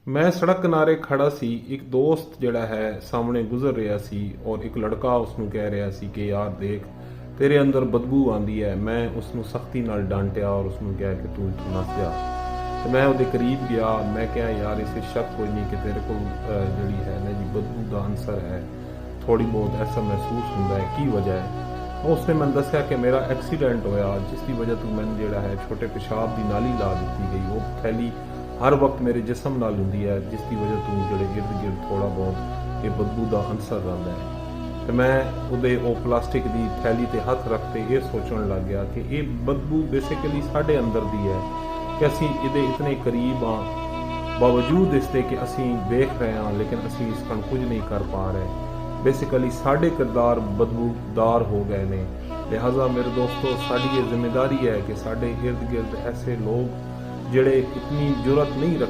मैं सड़क किनारे खड़ा सी, एक दोस्त जिहड़ा है सामने गुजर रहा सी और एक लड़का उसनू कह रहा सी कि यार देख तेरे अंदर बदबू आंदी है। मैं उसनू सख्ती नाल डांटिया और उसनू कहा कि तू इत्थों नस जा। तो मैं ਉਹਦੇ करीब गया, मैं कहा यार इसे शक कोई नहीं कि तेरे को जिहड़ी है ना जी बदबू का अंसर है, थोड़ी बहुत ऐसा महसूस होंदा है, की वजह है। तो उसने मैं दस्या कि मेरा एक्सीडेंट होया जिसकी वजह तो मैंने जिहड़ा है छोटे पेशाब की नाली ला दी गई। वो थैली हर वक्त मेरे जिसम नाल हुंदी है जिसकी वजह तो जिहड़े गिरद गिरद थोड़ा बहुत ये बदबू का अंसर रहिंदा है। तो मैं ਉਹਦੇ ਉਹ प्लास्टिक की थैली ते हथ रखते ये सोचने लग गया कि ये बदबू बेसिकली साढ़े अंदर दी है कि असी इहदे इतने करीब हाँ, बावजूद इसके कि असी देख रहे हाँ लेकिन असी इसका कुछ नहीं कर पा रहे। बेसिकली साढ़े किरदार बदबूदार हो गए ने। लिहाजा मेरे दोस्तों साड़ी ये जिम्मेदारी है कि साढ़े इर्द गिर्द ऐसे लोग जिहड़े इतनी जुरत नहीं रख